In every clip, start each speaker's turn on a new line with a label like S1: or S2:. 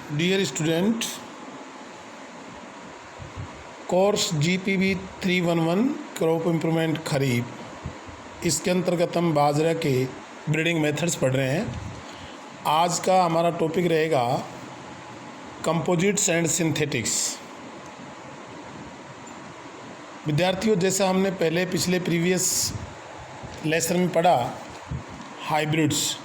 S1: Dear student, course GPB 311 crop improvement kharif, इसके अंतर्गत हम बाजरा के ब्रीडिंग मेथड्स पढ़ रहे हैं। आज का हमारा टॉपिक रहेगा कंपोजिट्स एंड सिंथेटिक्स। विद्यार्थियों, जैसा हमने पहले पिछले प्रीवियस लेसन में पढ़ा, हाइब्रिड्स,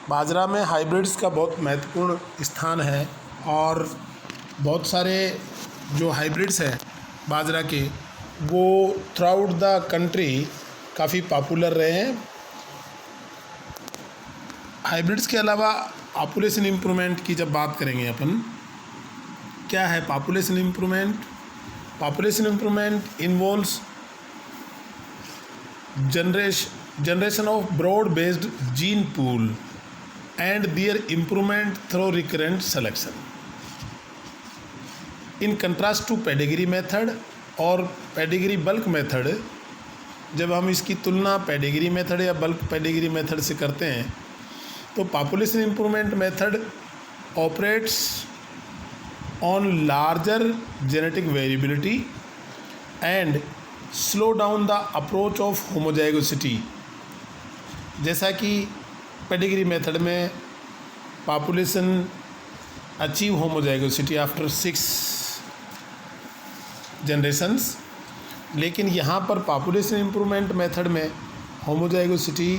S1: बाजरा में हाइब्रिड्स का बहुत महत्वपूर्ण स्थान है और बहुत सारे जो हाइब्रिड्स हैं बाजरा के, वो थ्रू आउट द कंट्री काफ़ी पॉपुलर रहे हैं। हाइब्रिड्स के अलावा पॉपुलेशन इम्प्रूवमेंट की जब बात करेंगे अपन, क्या है population improvement? Population improvement involves generation of broad based gene pool and their improvement through recurrent selection in contrast to pedigree method और pedigree bulk method। जब हम इसकी तुलना पेडिग्री मेथड या बल्क पेडिग्री मेथड से करते हैं तो population improvement method operates on larger genetic variability and slow down the approach of homozygosity. जैसा कि पेडिग्री मेथड में population achieve homozygosity after 6 generations, लेकिन यहाँ पर पॉपुलेशन इम्प्रूवमेंट मेथड में होमोजाइगोसिटी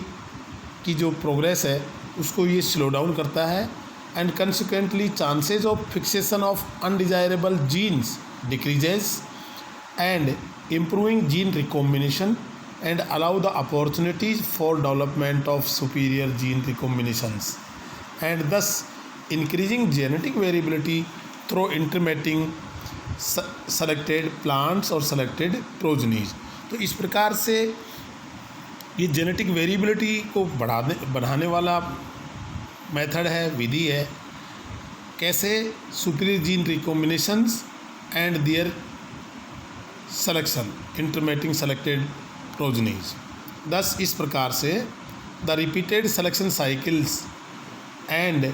S1: की जो प्रोग्रेस है उसको ये स्लो डाउन करता है and consequently chances of fixation of undesirable genes decreases and improving gene recombination and allow the opportunities for development of superior gene recombinations and thus increasing genetic variability through intermating selected plants or selected progenies। तो इस प्रकार से ये genetic variability को बढ़ाने वाला method है, विधि है। कैसे? Superior gene recombinations and their selection, intermating selected progenies. दस इस प्रकार से the repeated selection cycles and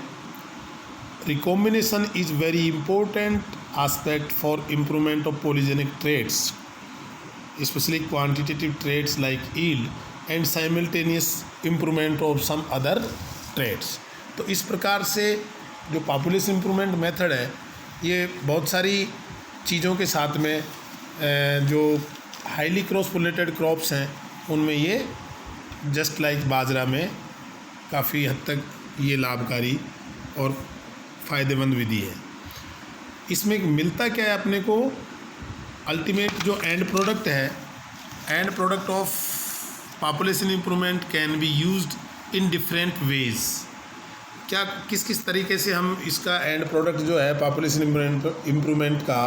S1: recombination is very important aspect for improvement of polygenic traits, specially quantitative traits like yield and simultaneous improvement of some other traits. तो इस प्रकार से जो population improvement method है, ये बहुत सारी चीज़ों के साथ में जो हाईली क्रॉस पोलिनेटेड क्रॉप्स हैं उनमें ये जस्ट लाइक बाजरा में काफ़ी हद तक ये लाभकारी और फ़ायदेमंद विधि है। इसमें मिलता क्या है अपने को? अल्टीमेट जो एंड प्रोडक्ट है, and product of population improvement can be used in different ways. क्या किस किस तरीके से हम इसका एंड प्रोडक्ट जो है पॉपुलेशन इम्प्रूवमेंट का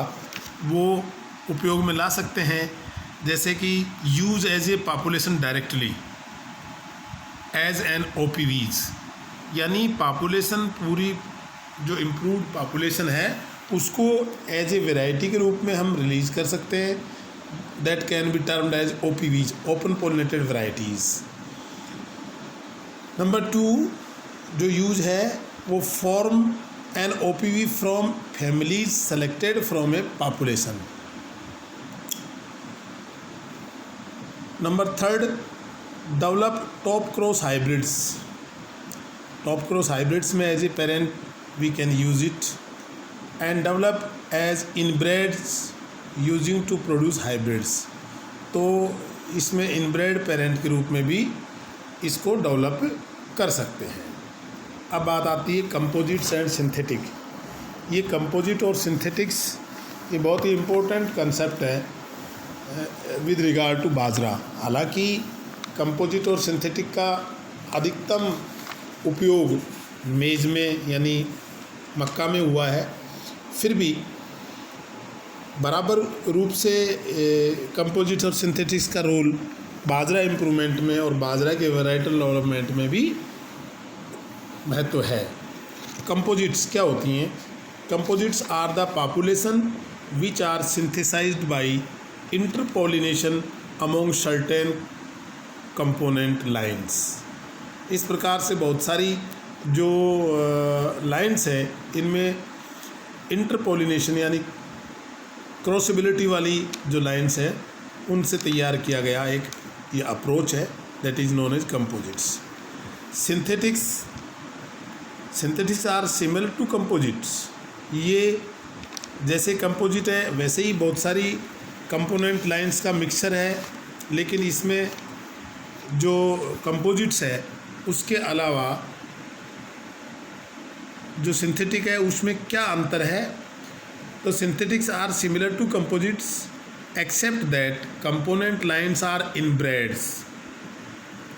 S1: वो उपयोग में ला सकते हैं? जैसे कि use as a population directly as an OPVs, यानी पॉपुलेशन पूरी जो इम्प्रूव्ड पॉपुलेशन है उसको एज ए वेराइटी के रूप में हम रिलीज कर सकते हैं। That can be termed as OPVs, open pollinated varieties. Number 2 जो यूज है वो form an OPV from families selected from a population. Number 3 develop top cross hybrids. Top cross hybrids में as a parent we can use it and develop as inbreds using to produce hybrids. तो इसमें inbred parent के रूप में भी इसको develop कर सकते हैं। अब बात आती है कंपोजिट्स एंड सिंथेटिक। ये कंपोजिट और सिंथेटिक्स ये बहुत ही इम्पोर्टेंट कंसेप्ट है विद रिगार्ड टू बाजरा। हालांकि कंपोजिट और सिंथेटिक का अधिकतम उपयोग मेज में यानी मक्का में हुआ है, फिर भी बराबर रूप से कंपोजिट और सिंथेटिक्स का रोल बाजरा इम्प्रूवमेंट में और बाजरा के वैराइटल डेवलपमेंट में भी महत्व है। कंपोजिट्स क्या होती हैं? Composites are the population which are synthesized by interpollination among certain component lines. इस प्रकार से बहुत सारी जो लाइन्स है इनमें इंटरपोलिनेशन यानी क्रॉसेबिलिटी वाली जो लाइन्स हैं उनसे तैयार किया गया एक ये अप्रोच है, that is known as composites. Synthetics are similar to composites. ये जैसे कंपोजिट है वैसे ही बहुत सारी कंपोनेंट लाइन्स का मिक्सचर है, लेकिन इसमें जो कंपोजिट्स है उसके अलावा जो सिंथेटिक है उसमें क्या अंतर है। तो synthetics are similar to composites except that component lines are inbreds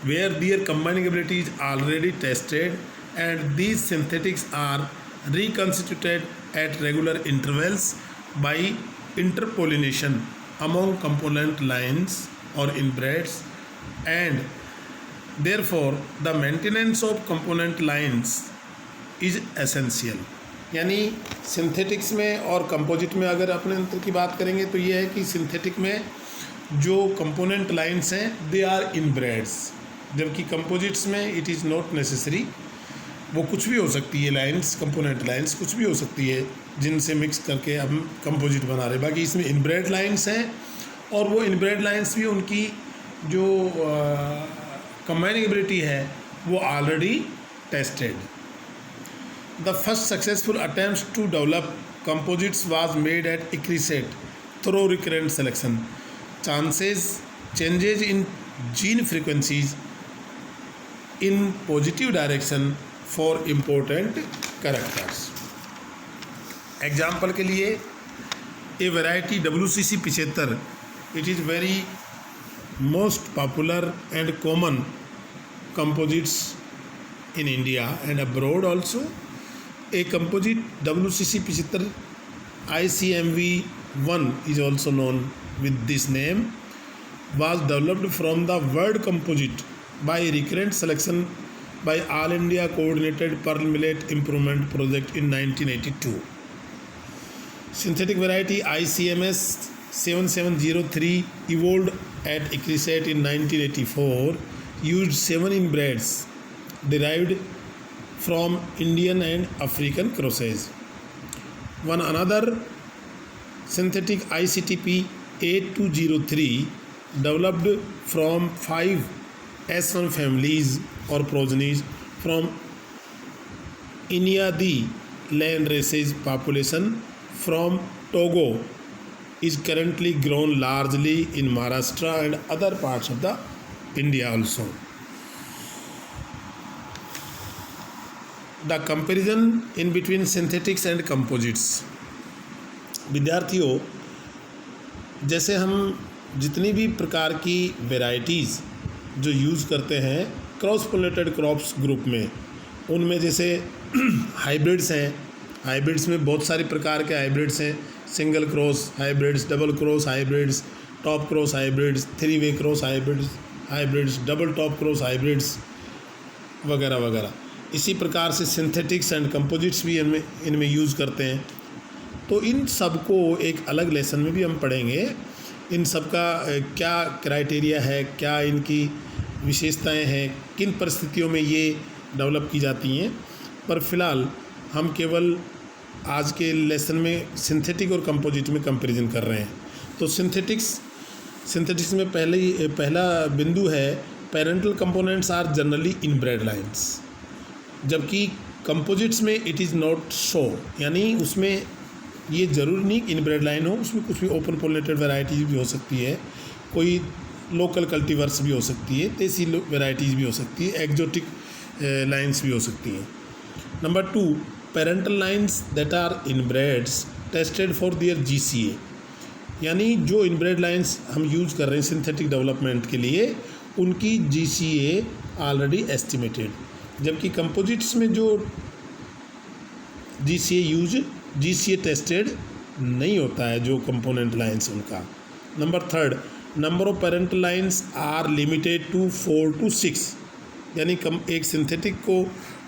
S1: where their combining ability is already tested and these synthetics are reconstituted at regular intervals by interpollination among component lines or inbreds, and therefore the maintenance of component lines is essential। यानी synthetics में और composite में अगर अपने अंतर की बात करेंगे तो ये है कि सिंथेटिक में जो कंपोनेंट लाइन्स हैं दे आर इनब्रेड्स, जबकि कंपोजिट्स में इट इज़ नॉट नेसेसरी। वो कुछ भी हो सकती है लाइंस, कंपोनेंट लाइंस कुछ भी हो सकती है जिनसे मिक्स करके हम कंपोजिट बना रहे हैं। बाकी इसमें इनब्रेड लाइंस हैं और वो इनब्रेड लाइंस भी उनकी जो कंबाइनिंग एबिलिटी है वो already tested. The first successful attempts to develop composites was made at ICRISAT through recurrent selection. Changes in gene frequencies in positive direction for important characters. Example के लिए a variety WCC 75, it is very most popular and common composites in India and abroad also. A composite WCC 75 ICMV1 is also known with this name was developed from the word composite by recurrent selection by All India Coordinated Pearl Millet Improvement Project in 1982. Synthetic variety ICMS 7703 evolved at ICRISAT in 1984, used 7 inbreds derived from Indian and African crosses. One another synthetic ICTP 8203 developed from 5 S1 families or progenies from Inyadi land races population from Togo is currently grown largely in Maharashtra and other parts of the India also. The comparison in between synthetics and composites। विद्यार्थियों, जैसे हम जितनी भी प्रकार की varieties जो use करते हैं क्रॉस पोलिनेटेड क्रॉप्स ग्रुप में, उनमें जैसे हाइब्रिड्स हैं, हाइब्रिड्स में बहुत सारे प्रकार के हाइब्रिड्स हैं, single cross hybrids, double cross hybrids, top cross hybrids, 3 way cross hybrids, double top cross hybrids वगैरह वगैरह। इसी प्रकार से सिंथेटिक्स एंड कंपोजिट्स भी इनमें यूज़ करते हैं। तो इन सब को एक अलग लेसन में भी हम पढ़ेंगे, इन सब का क्या क्राइटेरिया है, क्या इनकी विशेषताएं हैं, किन परिस्थितियों में ये डेवलप की जाती हैं। पर फिलहाल हम केवल आज के लेसन में सिंथेटिक और कंपोजिट में कंपैरिजन कर रहे हैं। तो सिंथेटिक्स में पहला बिंदु है parental components are generally inbred lines, जबकि कंपोजिट्स में इट इज़ नॉट सो, यानी उसमें ये ज़रूरी नहीं कि इनब्रेड लाइन हो, उसमें कुछ भी ओपन पोलिनेटेड वैरायटीज़ भी हो सकती है, कोई लोकल कल्टीवर्स भी हो सकती है, देसी वैरायटीज़ भी हो सकती है, एक्जोटिक लाइन्स भी हो सकती हैं। Number 2, parental lines that are inbreds tested for their GCA, यानी जो इनब्रेड लाइन्स हम यूज़ कर रहे हैं सिंथेटिक डेवलपमेंट के लिए उनकी GCA ऑलरेडी एस्टिमेटेड, जबकि कंपोजिट्स में जो GCA टेस्टेड नहीं होता है जो कंपोनेंट लाइन्स उनका। Number 3, number of parental lines are limited to 4 to 6, यानी एक सिंथेटिक को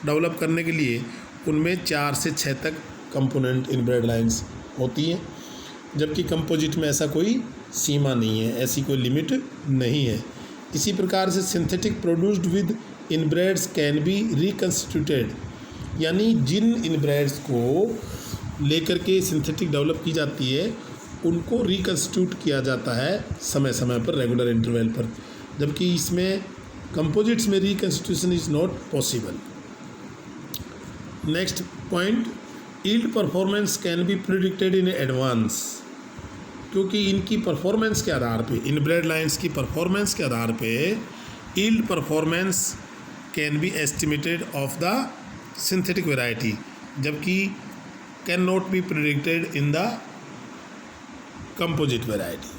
S1: डेवलप करने के लिए उनमें 4 से 6 तक कंपोनेंट इनब्रेड लाइन्स होती हैं, जबकि कंपोजिट में ऐसा कोई सीमा नहीं है, ऐसी कोई लिमिट नहीं है। इसी प्रकार से synthetic produced with inbreds can be reconstituted यानी जिन इनब्रेड्स को लेकर के सिंथेटिक डेवलप की जाती है उनको रिकन्स्टिट्यूट किया जाता है समय समय पर, रेगुलर इंटरवल पर, जबकि इसमें कंपोजिट्स में reconstitution is not possible. Next point, yield performance can B predicted in advance, क्योंकि इनकी परफॉर्मेंस के आधार पे, इनब्रेड लाइन्स की परफॉर्मेंस के आधार पे yield performance can be estimated of the synthetic variety, जबकि can not be predicted in the composite variety.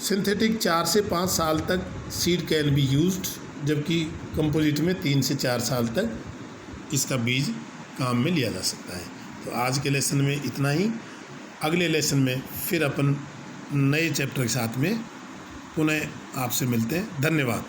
S1: Synthetic 4 से 5 साल तक सीड कैन बी यूज्ड, जबकि कंपोजिट में 3 से 4 साल तक इसका बीज काम में लिया जा सकता है। तो आज के लेसन में इतना ही। अगले लेसन में फिर अपन नए चैप्टर के साथ में पुनः आपसे मिलते हैं। धन्यवाद।